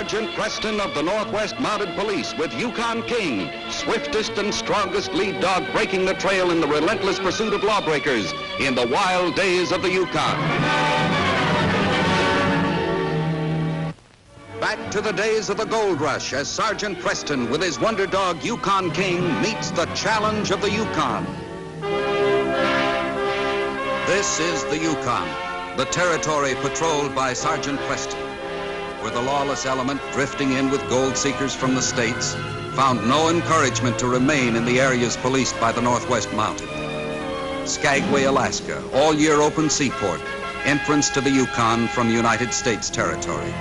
Sergeant Preston of the Northwest Mounted Police with Yukon King, swiftest and strongest lead dog breaking the trail in the relentless pursuit of lawbreakers in the wild days of the Yukon. Back to the days of the gold rush as Sergeant Preston with his wonder dog Yukon King meets the challenge of the Yukon. This is the Yukon, the territory patrolled by Sergeant Preston, where the lawless element drifting in with gold seekers from the States found no encouragement to remain in the areas policed by the Northwest Mounted. Skagway, Alaska, all-year open seaport, entrance to the Yukon from United States territory.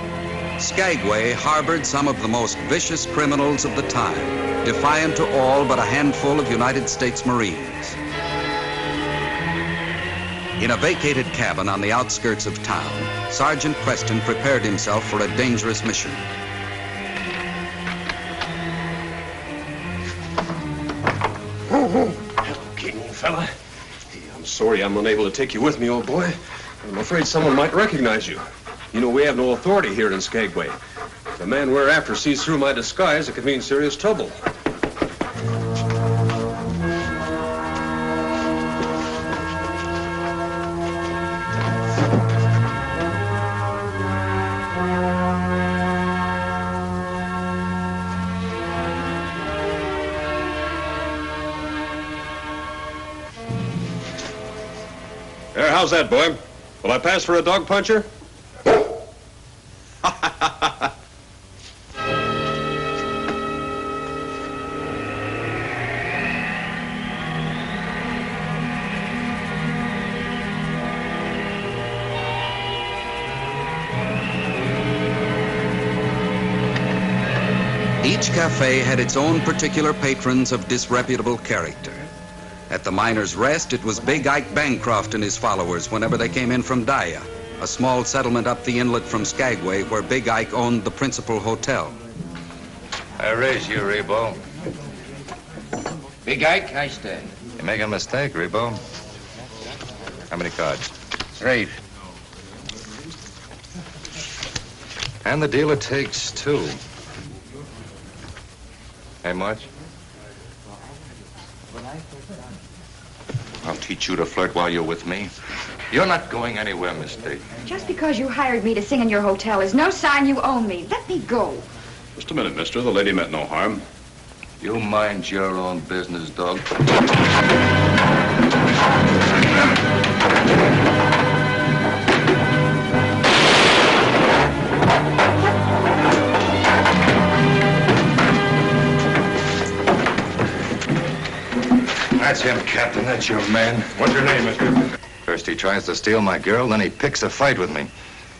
Skagway harbored some of the most vicious criminals of the time, defiant to all but a handful of United States Marines. In a vacated cabin on the outskirts of town, Sergeant Preston prepared himself for a dangerous mission. Hello, King, old fella. Hey, I'm sorry I'm unable to take you with me, old boy. I'm afraid someone might recognize you. You know, we have no authority here in Skagway. If the man we're after sees through my disguise, it could mean serious trouble. There, how's that, boy? Will I pass for a dog puncher? Each cafe had its own particular patrons of disreputable character. At the Miners' Rest, it was Big Ike Bancroft and his followers whenever they came in from Daya, a small settlement up the inlet from Skagway where Big Ike owned the principal hotel. I raise you, Rebo. Big Ike, I stay. You make a mistake, Rebo. How many cards? 3. And the dealer takes 2. Hey, March? I'll teach you to flirt while you're with me. You're not going anywhere, Miss Dayton. Just because you hired me to sing in your hotel is no sign you own me. Let me go. Just a minute, mister. The lady meant no harm. You mind your own business, dog. That's him, Captain. That's your man. What's your name, mister? First he tries to steal my girl, then he picks a fight with me.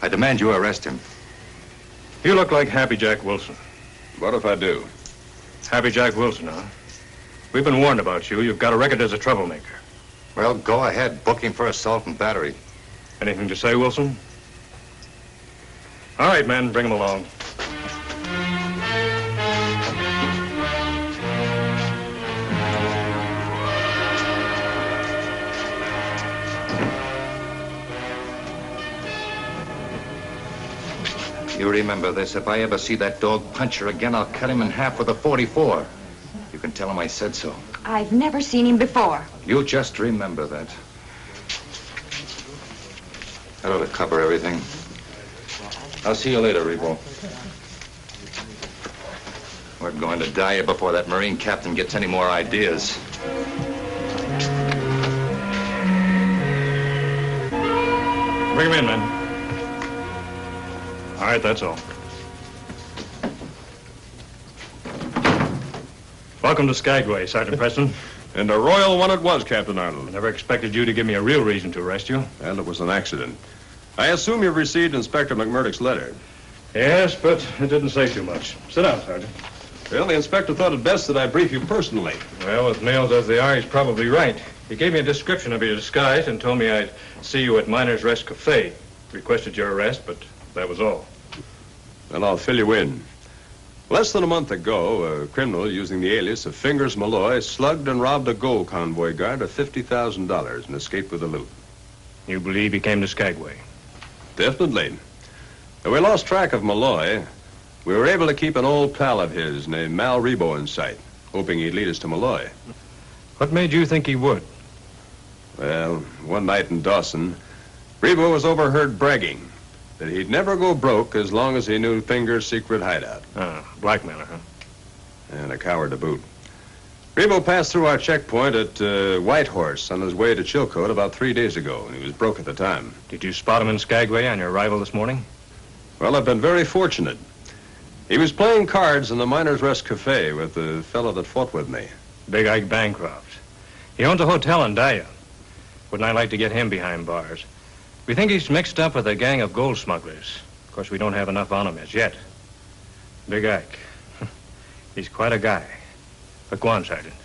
I demand you arrest him. You look like Happy Jack Wilson. What if I do? Happy Jack Wilson, huh? We've been warned about you. You've got a record as a troublemaker. Well, go ahead. Book him for assault and battery. Anything to say, Wilson? All right, men, bring him along. You remember this. If I ever see that dog puncher again, I'll cut him in half with a .44. You can tell him I said so. I've never seen him before. You just remember that. That ought to cover everything. I'll see you later, Rebo. We're going to die before that Marine captain gets any more ideas. Bring him in, men. All right, that's all. Welcome to Skagway, Sergeant Preston. And a royal one it was, Captain Arnold. I never expected you to give me a real reason to arrest you. And it was an accident. I assume you've received Inspector McMurdoch's letter. Yes, but it didn't say too much. Sit down, Sergeant. Well, the inspector thought it best that I brief you personally. Well, with males as they are, he's probably right. He gave me a description of your disguise and told me I'd see you at Miners' Rest Cafe. Requested your arrest, but that was all. Well, I'll fill you in. Less than a month ago, a criminal using the alias of Fingers Malloy slugged and robbed a gold convoy guard of $50,000 and escaped with the loot. You believe he came to Skagway? Definitely. We lost track of Malloy, We were able to keep an old pal of his named Mal Rebo in sight, hoping he'd lead us to Malloy. What made you think he would? Well, one night in Dawson, Rebo was overheard bragging that he'd never go broke as long as he knew Finger's secret hideout. Blackmailer, huh? And a coward to boot. Rebo passed through our checkpoint at Whitehorse on his way to Chilcote about 3 days ago, and he was broke at the time. Did you spot him in Skagway on your arrival this morning? Well, I've been very fortunate. He was playing cards in the Miners' Rest Cafe with the fellow that fought with me. Big Ike Bancroft. He owns a hotel in Daya. Wouldn't I like to get him behind bars? We think he's mixed up with a gang of gold smugglers. Of course, we don't have enough on him as yet. Big Ike. He's quite a guy. But go on, Sergeant.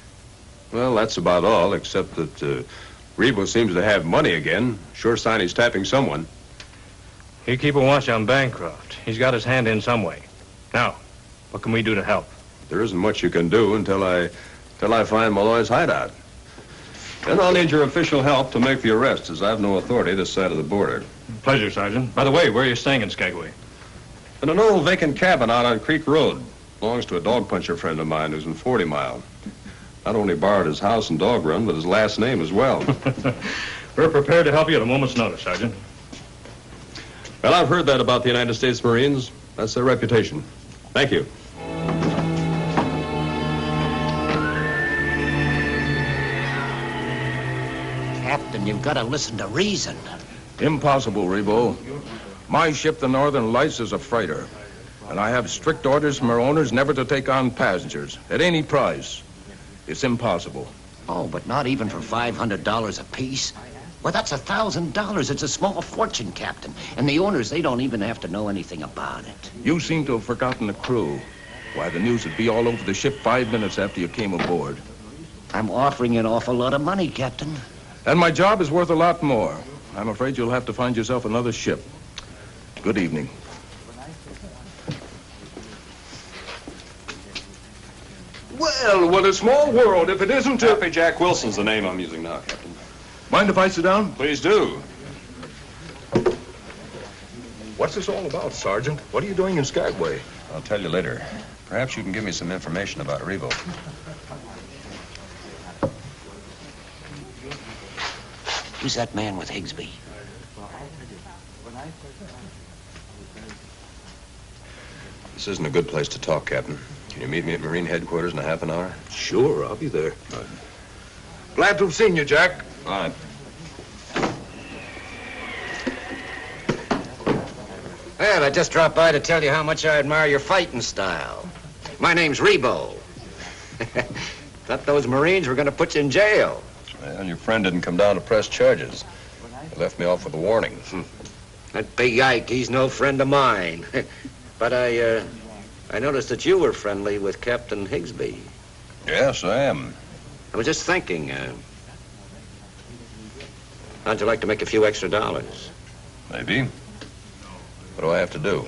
Well, that's about all, except that Rebo seems to have money again. Sure sign he's tapping someone. You keep a watch on Bancroft. He's got his hand in some way. Now, what can we do to help? There isn't much you can do until I find Malloy's hideout. Then I'll need your official help to make the arrest, as I have no authority this side of the border. Pleasure, Sergeant. By the way, where are you staying in Skagway? In an old vacant cabin out on Creek Road. Belongs to a dog puncher friend of mine who's in 40 Mile. Not only borrowed his house and dog run, but his last name as well. We're prepared to help you at a moment's notice, Sergeant. Well, I've heard that about the United States Marines. That's their reputation. Thank you. Captain, you've got to listen to reason. Impossible, Rebo. My ship, the Northern Lights, is a freighter. And I have strict orders from our owners never to take on passengers at any price. It's impossible. Oh, but not even for $500 apiece? Well, that's $1,000. It's a small fortune, Captain. And the owners, they don't even have to know anything about it. You seem to have forgotten the crew. Why, the news would be all over the ship 5 minutes after you came aboard. I'm offering an awful lot of money, Captain. And my job is worth a lot more. I'm afraid you'll have to find yourself another ship. Good evening. Well, what a small world if it isn't Happy Jack Wilson's the name I'm using now, Captain. Mind if I sit down? Please do. What's this all about, Sergeant? What are you doing in Skagway? I'll tell you later. Perhaps you can give me some information about Rebo. Who's that man with Higsby? This isn't a good place to talk, Captain. Can you meet me at Marine headquarters in a half an hour? Sure, I'll be there. Glad to have seen you, Jack. All right. Well, I just dropped by to tell you how much I admire your fighting style. My name's Rebo. Thought those Marines were going to put you in jail. Well, your friend didn't come down to press charges. He left me off with a warning. That big Ike, he's no friend of mine. But I noticed that you were friendly with Captain Higsby. Yes, I am. I was just thinking, how'd you like to make a few extra dollars? Maybe. What do I have to do?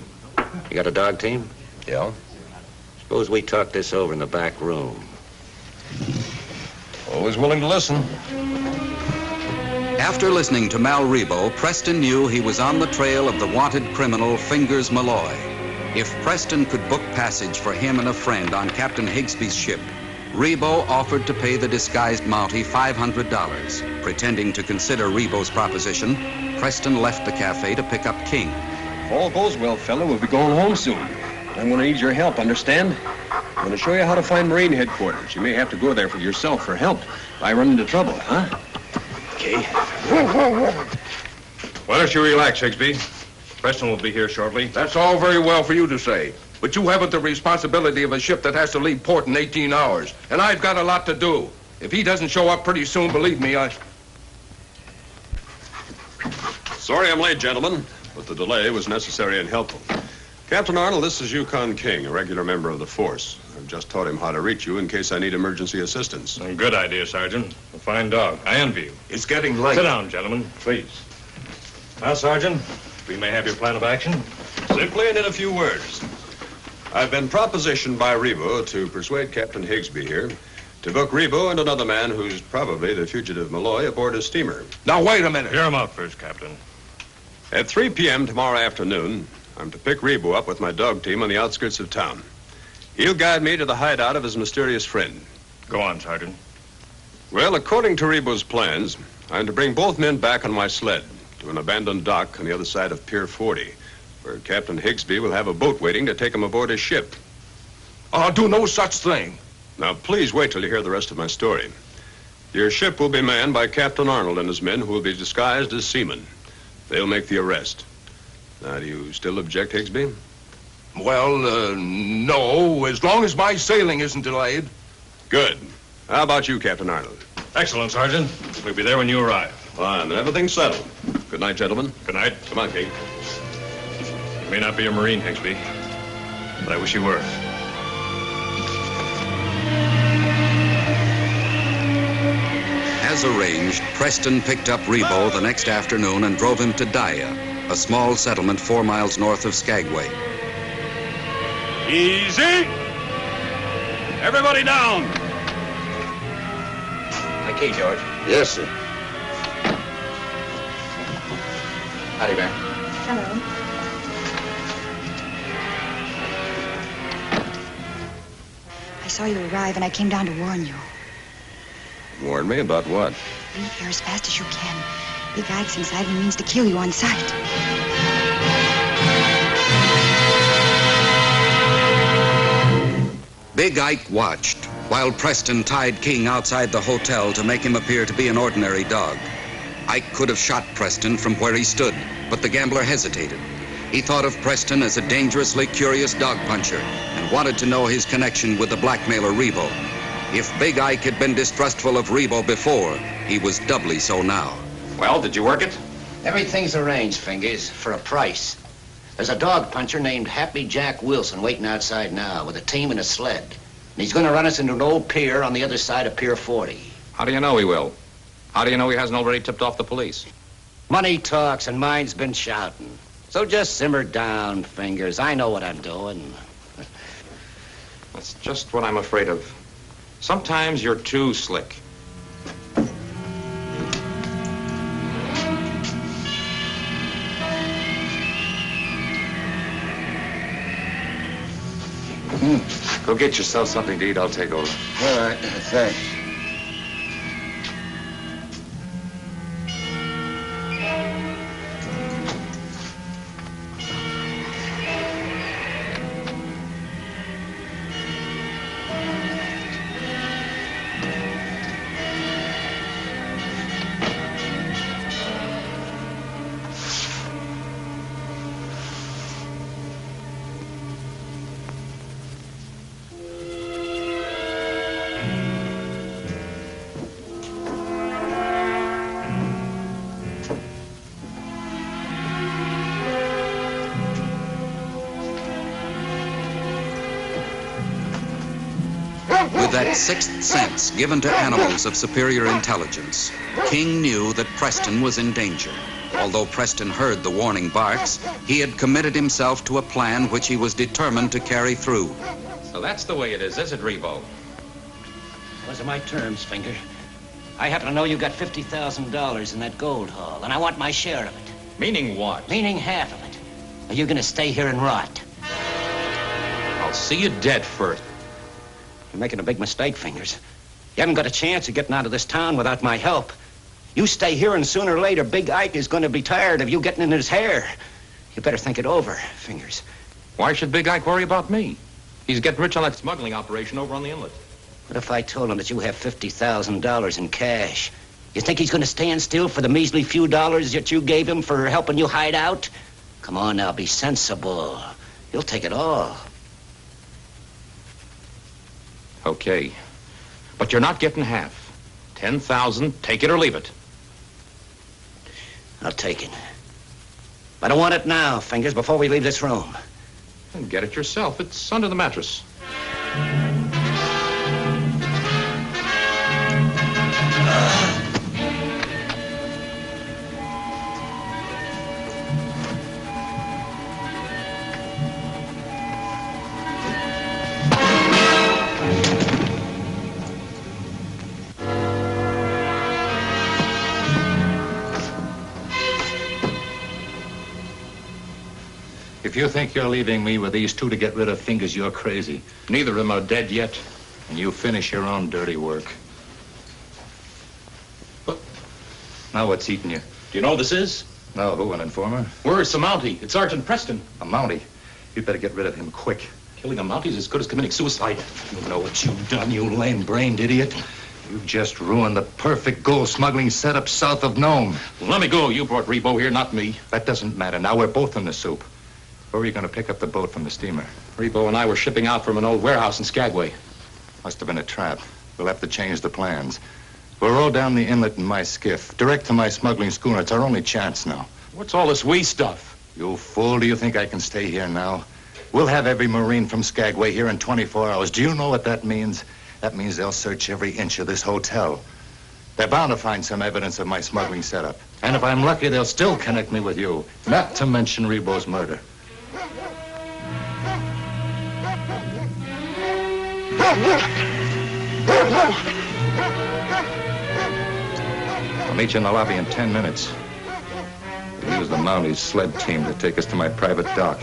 You got a dog team? Yeah? Suppose we talk this over in the back room. Always willing to listen. After listening to Mal Rebo, Preston knew he was on the trail of the wanted criminal Fingers Malloy. If Preston could book passage for him and a friend on Captain Higsby's ship, Rebo offered to pay the disguised Mountie $500. Pretending to consider Rebo's proposition, Preston left the cafe to pick up King. If all goes well, fella, we'll be going home soon. I'm going to need your help, understand? I'm going to show you how to find Marine headquarters. You may have to go there for yourself for help if I run into trouble, huh? Okay. Why don't you relax, Higsby? Preston will be here shortly. That's all very well for you to say. But you haven't the responsibility of a ship that has to leave port in 18 hours. And I've got a lot to do. If he doesn't show up pretty soon, believe me, Sorry I'm late, gentlemen, but the delay was necessary and helpful. Captain Arnold, this is Yukon King, a regular member of the force. I've just taught him how to reach you in case I need emergency assistance. Good idea, Sergeant. A fine dog. I envy you. It's getting late. Sit down, gentlemen, please. Now, Sergeant, we may have your plan of action. Simply and in a few words. I've been propositioned by Rebo to persuade Captain Higsby here to book Rebo and another man who's probably the fugitive Malloy aboard his steamer. Now, wait a minute. Hear him out first, Captain. At 3 p.m. tomorrow afternoon, I'm to pick Rebo up with my dog team on the outskirts of town. He'll guide me to the hideout of his mysterious friend. Go on, Sergeant. Well, according to Rebo's plans, I'm to bring both men back on my sled to an abandoned dock on the other side of Pier 40, where Captain Higsby will have a boat waiting to take him aboard his ship. I'll do no such thing. Now, please wait till you hear the rest of my story. Your ship will be manned by Captain Arnold and his men, who will be disguised as seamen. They'll make the arrest. Now, do you still object, Higsby? Well, no, as long as my sailing isn't delayed. Good. How about you, Captain Arnold? Excellent, Sergeant. We'll be there when you arrive. Fine, then everything's settled. Good night, gentlemen. Good night. Come on, King. You may not be a Marine, Higsby, but I wish you were. As arranged, Preston picked up Rebo the next afternoon and drove him to Daya, a small settlement 4 miles north of Skagway. Easy! Everybody down! Okay, George. Yes, sir. Howdy, Bear. Hello. I saw you arrive and I came down to warn you. Warn me about what? Leave here as fast as you can. Big Ike's inside and means to kill you on sight. Big Ike watched while Preston tied King outside the hotel to make him appear to be an ordinary dog. Ike could have shot Preston from where he stood, but the gambler hesitated. He thought of Preston as a dangerously curious dog puncher and wanted to know his connection with the blackmailer Rebo. If Big Ike had been distrustful of Rebo before, he was doubly so now. Well, did you work it? Everything's arranged, Fingers, for a price. There's a dog puncher named Happy Jack Wilson waiting outside now with a team and a sled. And he's going to run us into an old pier on the other side of Pier 40. How do you know he will? How do you know he hasn't already tipped off the police? Money talks and mine's been shouting. So just simmer down, Fingers. I know what I'm doing. That's just what I'm afraid of. Sometimes you're too slick. Go get yourself something to eat. I'll take over. All right, thanks. With that sixth sense given to animals of superior intelligence, King knew that Preston was in danger. Although Preston heard the warning barks, he had committed himself to a plan which he was determined to carry through. So that's the way it is it, Rebo? Those are my terms, Finger. I happen to know you got $50,000 in that gold haul, and I want my share of it. Meaning what? Meaning half of it. Are you going to stay here and rot? I'll see you dead first. You're making a big mistake, Fingers. You haven't got a chance of getting out of this town without my help. You stay here, and sooner or later, Big Ike is going to be tired of you getting in his hair. You better think it over, Fingers. Why should Big Ike worry about me? He's getting rich on that smuggling operation over on the inlet. What if I told him that you have $50,000 in cash? You think he's going to stand still for the measly few dollars that you gave him for helping you hide out? Come on now, be sensible. He'll take it all. Okay. But you're not getting half. 10,000, take it or leave it. I'll take it. But I want it now, Fingers, before we leave this room. Then get it yourself. It's under the mattress. If you think you're leaving me with these two to get rid of Fingers, you're crazy. Neither of them are dead yet, and you finish your own dirty work. But now what's eating you? Do you know who this is? No, who, an informer? Where's the Mountie? It's Sergeant Preston. A Mountie? You'd better get rid of him quick. Killing a Mountie is as good as committing suicide. You know what you've done, you lame-brained idiot? You've just ruined the perfect gold smuggling setup south of Nome. Well, let me go. You brought Rebo here, not me. That doesn't matter. Now we're both in the soup. Where are you going to pick up the boat from the steamer? Rebo and I were shipping out from an old warehouse in Skagway. Must have been a trap. We'll have to change the plans. We'll roll down the inlet in my skiff, direct to my smuggling schooner. It's our only chance now. What's all this we stuff? You fool, do you think I can stay here now? We'll have every Marine from Skagway here in 24 hours. Do you know what that means? That means they'll search every inch of this hotel. They're bound to find some evidence of my smuggling setup. And if I'm lucky, they'll still connect me with you. Not to mention Rebo's murder. I'll meet you in the lobby in 10 minutes. We'll use the Mountie's sled team to take us to my private dock.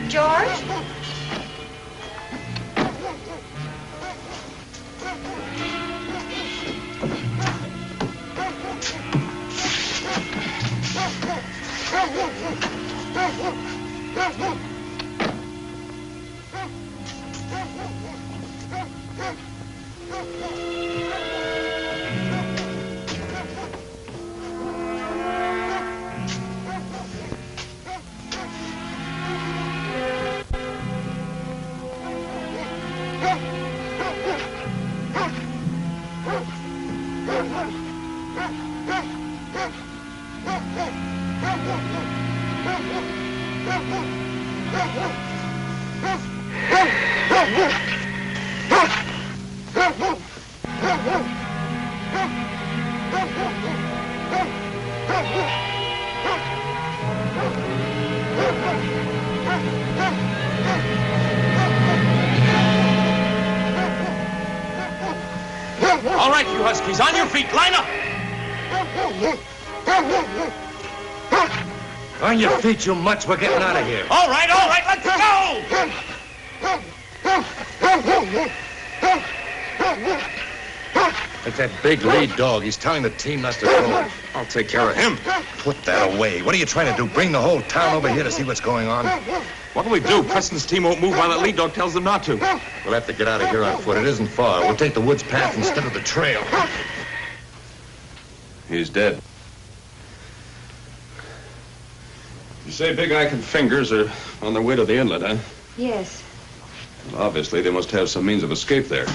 George? All right, you huskies, on your feet, line up! On your feet, you mutts. We're getting out of here. All right, let's go! It's that big lead dog. He's telling the team not to go. I'll take care of him. Put that away. What are you trying to do? Bring the whole town over here to see what's going on? What do we do? Preston's team won't move while that lead dog tells them not to. We'll have to get out of here on foot. It isn't far. We'll take the woods path instead of the trail. He's dead. You say Big Ike and Fingers are on their way to the inlet, huh? Yes. Well, obviously, they must have some means of escape there.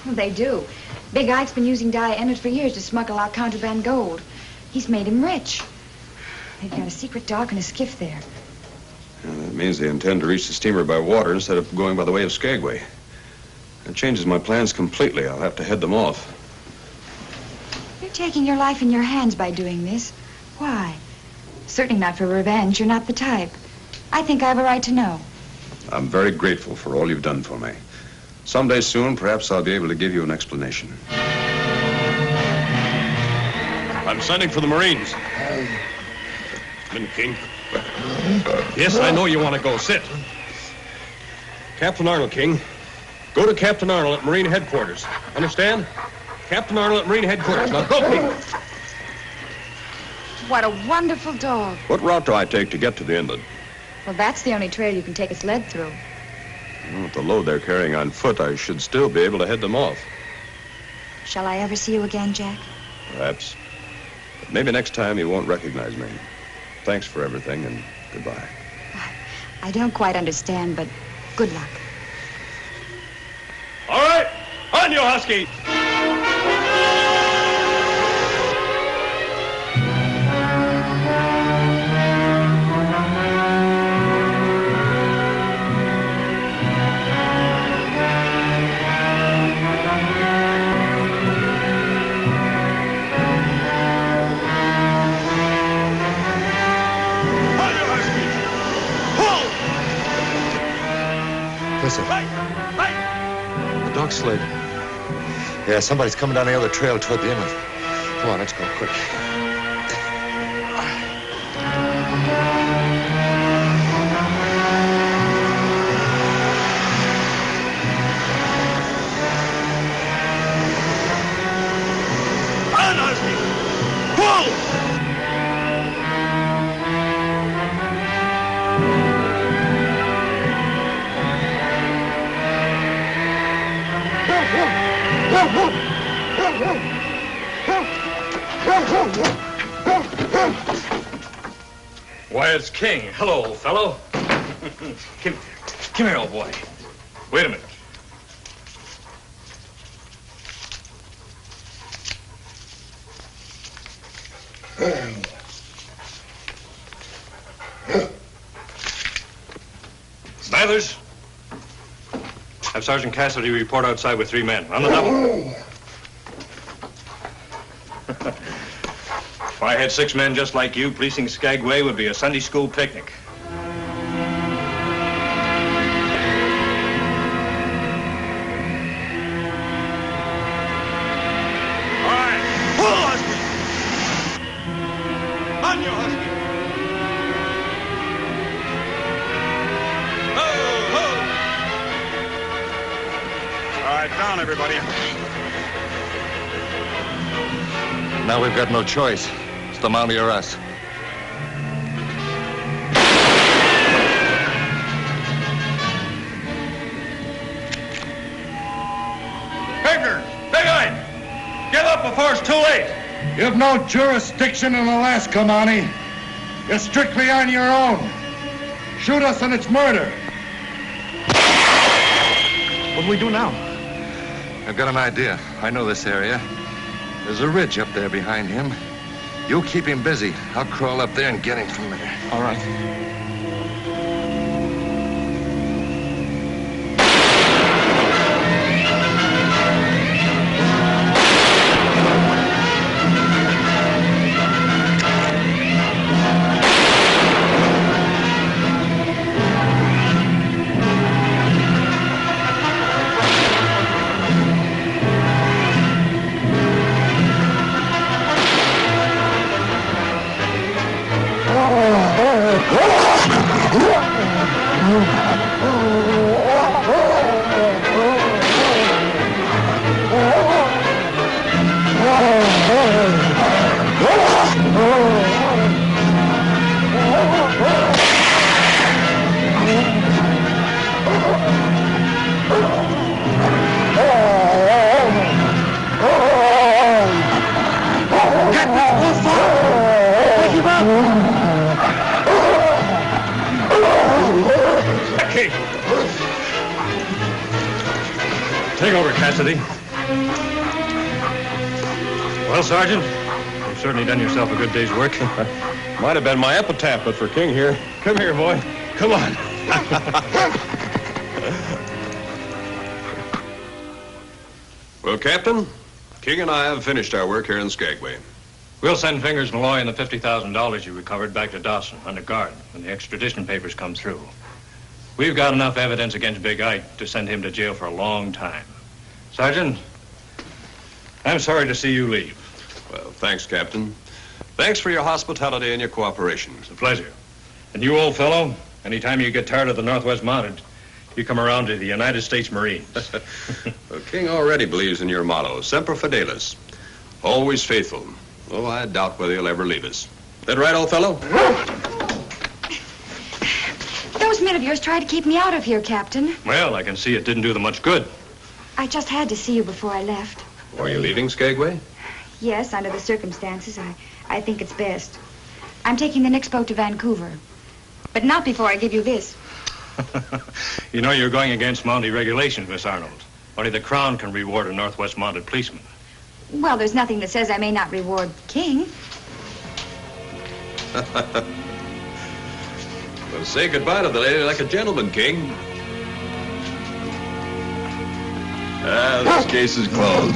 Well, they do. Big Ike's been using Dia Emmett for years to smuggle out contraband gold. He's made him rich. They've got a secret dock and a skiff there. Yeah, that means they intend to reach the steamer by water instead of going by the way of Skagway. That changes my plans completely. I'll have to head them off. You're taking your life in your hands by doing this. Why? Certainly not for revenge. You're not the type. I think I have a right to know. I'm very grateful for all you've done for me. Someday soon, perhaps I'll be able to give you an explanation. I'm sending for the Marines. King. Yes, I know you want to go. Sit. Captain Arnold, King. Go to Captain Arnold at Marine Headquarters. Understand? Captain Arnold at Marine Headquarters. Now go, King. What a wonderful dog. What route do I take to get to the inlet? Well, that's the only trail you can take a sled through. Well, with the load they're carrying on foot, I should still be able to head them off. Shall I ever see you again, Jack? Perhaps. But maybe next time you won't recognize me. Thanks for everything, and goodbye. I don't quite understand, but good luck. All right, on you, husky! Listen. The dog sled. Yeah, somebody's coming down the other trail toward the inlet. Come on, let's go quick. On, Husky! Pull! Why, it's King. Hello, old fellow. Come here, old boy. Wait a minute. Mathers, have Sergeant Cassidy report outside with 3 men. On the double. If I had 6 men just like you, policing Skagway would be a Sunday school picnic. All right, pull, Husky! On you, Husky! Ho, ho! All right, down, everybody. Now we've got no choice. It's the Mountie or us. Partner, big eye! Give up before it's too late! You have no jurisdiction in Alaska, Mountie. You're strictly on your own. Shoot us and it's murder. What do we do now? I've got an idea. I know this area. There's a ridge up there behind him. You keep him busy. I'll crawl up there and get him from there. All right. Take over, Cassidy. Well, Sergeant, you've certainly done yourself a good day's work. Might have been my epitaph, but for King here. Come here, boy. Come on. Well, Captain, King and I have finished our work here in Skagway. We'll send Fingers Malloy and the $50,000 you recovered back to Dawson under guard when the extradition papers come through. We've got enough evidence against Big Ike to send him to jail for a long time. Sergeant, I'm sorry to see you leave. Well, thanks, Captain. Thanks for your hospitality and your cooperation. It's a pleasure. And you, old fellow, anytime you get tired of the Northwest Mounted, you come around to the United States Marines. Well, King already believes in your motto, Semper Fidelis. Always faithful. Oh, I doubt whether he'll ever leave us. That right, old fellow? Those men of yours tried to keep me out of here, Captain. Well, I can see it didn't do them much good. I just had to see you before I left. Are you leaving Skagway? Yes, under the circumstances, I think it's best. I'm taking the next boat to Vancouver. But not before I give you this. You know you're going against Mountie regulations, Miss Arnold. Only the Crown can reward a Northwest Mounted policeman. Well, there's nothing that says I may not reward King. Well, say goodbye to the lady like a gentleman, King. This case is closed.